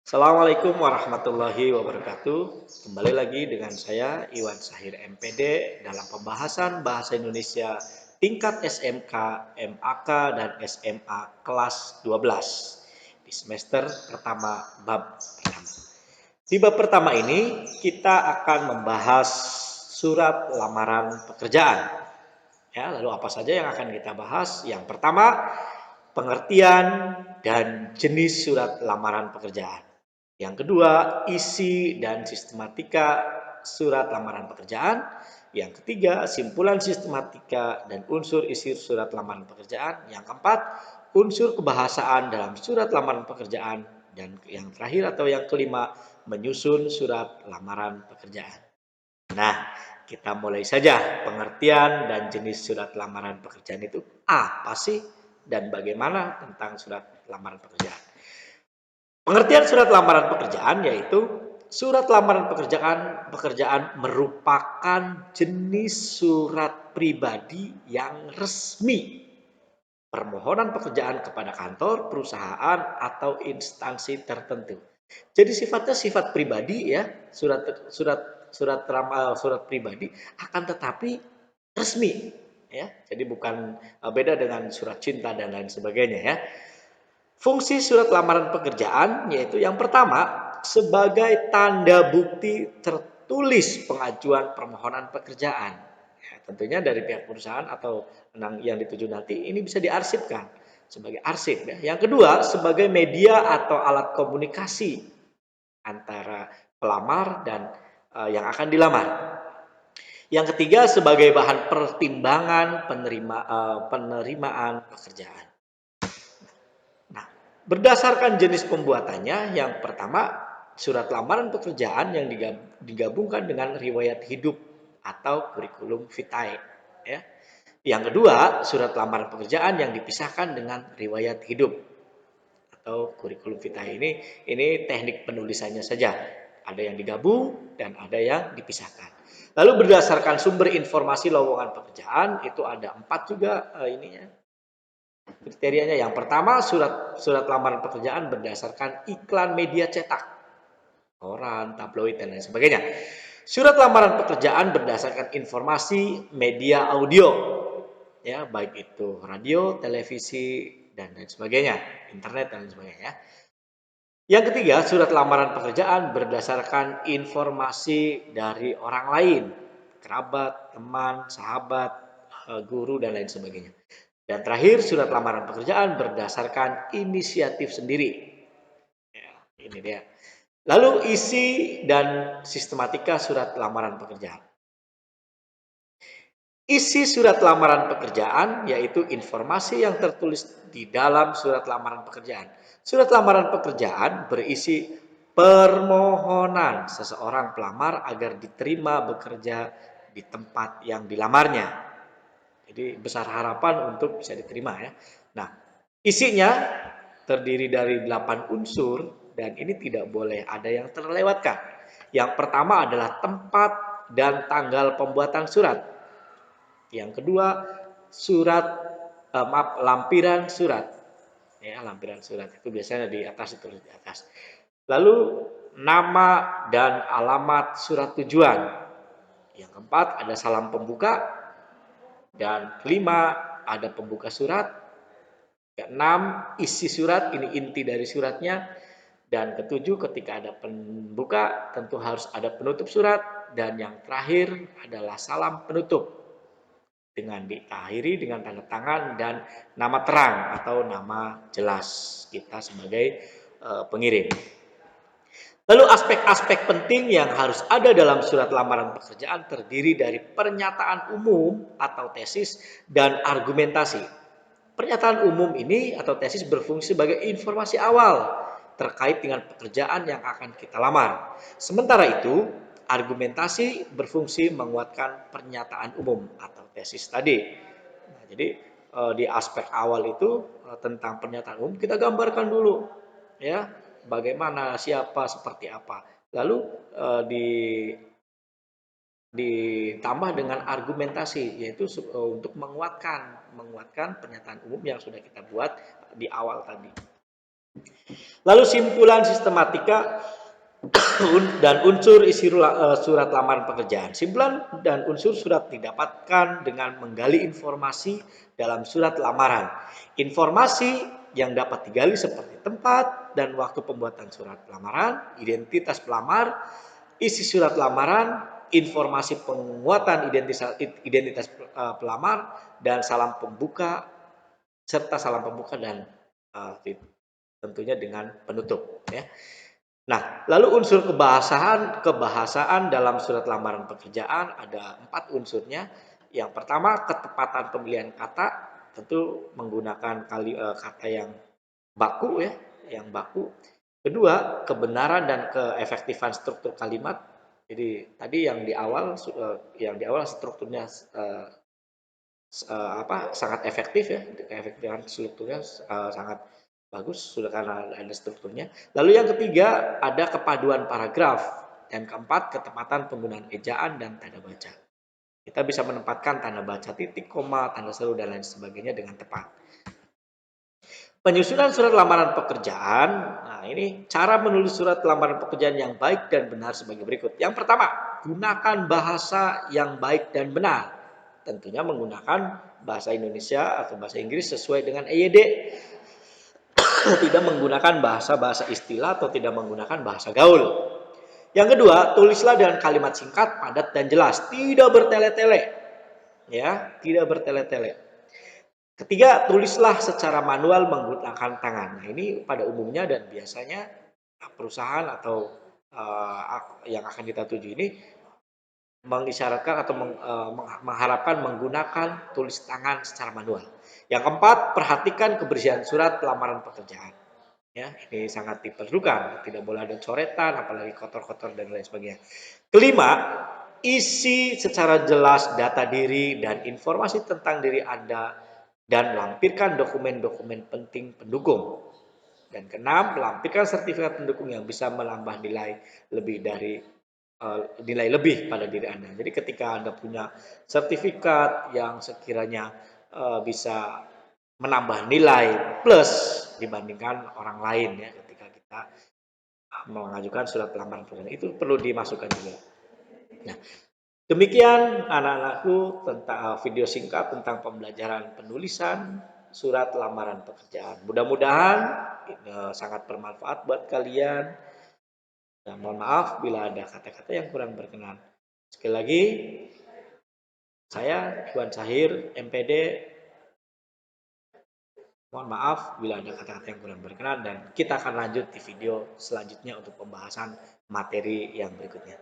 Assalamualaikum warahmatullahi wabarakatuh. Kembali lagi dengan saya Iwan Sahir MPD dalam pembahasan bahasa Indonesia tingkat SMK, MAK, dan SMA kelas 12 di semester pertama bab pertama. Di bab pertama ini kita akan membahas surat lamaran pekerjaan. Ya, lalu apa saja yang akan kita bahas? Yang pertama, pengertian dan jenis surat lamaran pekerjaan. Yang kedua, isi dan sistematika surat lamaran pekerjaan. Yang ketiga, simpulan sistematika dan unsur isi surat lamaran pekerjaan. Yang keempat, unsur kebahasaan dalam surat lamaran pekerjaan. Dan yang terakhir atau yang kelima, menyusun surat lamaran pekerjaan. Nah, kita mulai saja. Pengertian dan jenis surat lamaran pekerjaan itu apa sih? Dan bagaimana tentang surat lamaran pekerjaan? Pengertian surat lamaran pekerjaan yaitu surat lamaran pekerjaan merupakan jenis surat pribadi yang resmi. Permohonan pekerjaan kepada kantor, perusahaan, atau instansi tertentu. Jadi sifatnya sifat pribadi ya, surat pribadi akan tetapi resmi ya. Jadi bukan beda dengan surat cinta dan lain sebagainya ya. Fungsi surat lamaran pekerjaan yaitu yang pertama sebagai tanda bukti tertulis pengajuan permohonan pekerjaan. Ya, tentunya dari pihak perusahaan atau yang dituju nanti ini bisa diarsipkan sebagai arsip ya. Yang kedua sebagai media atau alat komunikasi antara pelamar dan yang akan dilamar. Yang ketiga sebagai bahan pertimbangan penerimaan pekerjaan. Nah, berdasarkan jenis pembuatannya, yang pertama surat lamaran pekerjaan yang digabungkan dengan riwayat hidup atau kurikulum vitae. Ya. Yang kedua, surat lamaran pekerjaan yang dipisahkan dengan riwayat hidup atau kurikulum vitae ini teknik penulisannya saja. Ada yang digabung dan ada yang dipisahkan. Lalu berdasarkan sumber informasi lowongan pekerjaan itu ada 4 juga ininya kriterianya. Yang pertama surat lamaran pekerjaan berdasarkan iklan media cetak, koran, tabloid dan lain sebagainya. Surat lamaran pekerjaan berdasarkan informasi media audio, ya baik itu radio, televisi dan lain sebagainya, internet dan lain sebagainya. Yang ketiga, surat lamaran pekerjaan berdasarkan informasi dari orang lain, kerabat, teman, sahabat, guru dan lain sebagainya. Dan terakhir, surat lamaran pekerjaan berdasarkan inisiatif sendiri. Ya, ini dia. Lalu isi dan sistematika surat lamaran pekerjaan. Isi surat lamaran pekerjaan yaitu informasi yang tertulis di dalam surat lamaran pekerjaan. Surat lamaran pekerjaan berisi permohonan seseorang pelamar agar diterima bekerja di tempat yang dilamarnya. Jadi besar harapan untuk bisa diterima ya. Nah, isinya terdiri dari 8 unsur dan ini tidak boleh ada yang terlewatkan. Yang pertama adalah tempat dan tanggal pembuatan surat. Yang kedua, lampiran surat. Ya, lampiran surat itu biasanya di atas, ditulis di atas. Lalu nama dan alamat surat tujuan. Yang keempat ada salam pembuka. Dan kelima ada pembuka surat. Keenam isi surat, ini inti dari suratnya. Dan ketujuh ketika ada pembuka tentu harus ada penutup surat. Dan yang terakhir adalah salam penutup dengan diakhiri dengan tanda tangan dan nama terang atau nama jelas kita sebagai pengirim. Lalu aspek-aspek penting yang harus ada dalam surat lamaran pekerjaan terdiri dari pernyataan umum atau tesis dan argumentasi. Pernyataan umum ini atau tesis berfungsi sebagai informasi awal terkait dengan pekerjaan yang akan kita lamar. Sementara itu, argumentasi berfungsi menguatkan pernyataan umum atau tesis tadi. Nah, jadi di aspek awal itu tentang pernyataan umum kita gambarkan dulu, ya bagaimana, siapa, seperti apa. Lalu ditambah dengan argumentasi yaitu untuk menguatkan pernyataan umum yang sudah kita buat di awal tadi. Lalu simpulan sistematika dan unsur isi surat lamaran pekerjaan. Simpulan dan unsur surat didapatkan dengan menggali informasi dalam surat lamaran. Informasi yang dapat digali seperti tempat dan waktu pembuatan surat lamaran, identitas pelamar, isi surat lamaran, informasi penguatan identitas pelamar, dan salam pembuka serta salam pembuka dan tentunya dengan penutup. Ya. Nah, lalu unsur kebahasaan dalam surat lamaran pekerjaan ada 4 unsurnya. Yang pertama, ketepatan pemilihan kata, tentu menggunakan kata yang baku ya, yang baku. Kedua, kebenaran dan keefektifan struktur kalimat. Jadi tadi yang di awal strukturnya sangat efektif ya, keefektifan strukturnya sangat bagus sudah karena ada strukturnya. Lalu yang ketiga ada kepaduan paragraf dan keempat ketepatan penggunaan ejaan dan tanda baca. Kita bisa menempatkan tanda baca titik, koma, tanda seru dan lain sebagainya dengan tepat. Penyusunan surat lamaran pekerjaan. Nah, ini cara menulis surat lamaran pekerjaan yang baik dan benar sebagai berikut. Yang pertama, gunakan bahasa yang baik dan benar. Tentunya menggunakan bahasa Indonesia atau bahasa Inggris sesuai dengan EYD. Tidak menggunakan bahasa-bahasa istilah atau tidak menggunakan bahasa gaul. Yang kedua, tulislah dengan kalimat singkat, padat dan jelas, tidak bertele-tele. Ya, tidak bertele-tele. Ketiga, tulislah secara manual menggunakan tangan. Nah, ini pada umumnya dan biasanya perusahaan atau yang akan kita tuju ini mengisyaratkan atau mengharapkan menggunakan tulis tangan secara manual. Yang keempat, perhatikan kebersihan surat lamaran pekerjaan. Ya, ini sangat diperlukan, tidak boleh ada coretan, apalagi kotor-kotor dan lain sebagainya. Kelima, isi secara jelas data diri dan informasi tentang diri Anda dan lampirkan dokumen-dokumen penting pendukung. Dan keenam, lampirkan sertifikat pendukung yang bisa menambah nilai lebih pada diri Anda. Jadi ketika Anda punya sertifikat yang sekiranya bisa menambah nilai plus dibandingkan orang lain ya ketika kita mengajukan surat lamaran pekerjaan itu perlu dimasukkan juga. Nah, demikian anak-anakku tentang video singkat tentang pembelajaran penulisan surat lamaran pekerjaan. Mudah-mudahan sangat bermanfaat buat kalian. Dan mohon maaf bila ada kata-kata yang kurang berkenan. Sekali lagi, saya Iwan Sahir, MPD. Mohon maaf bila ada kata-kata yang kurang berkenan dan kita akan lanjut di video selanjutnya untuk pembahasan materi yang berikutnya.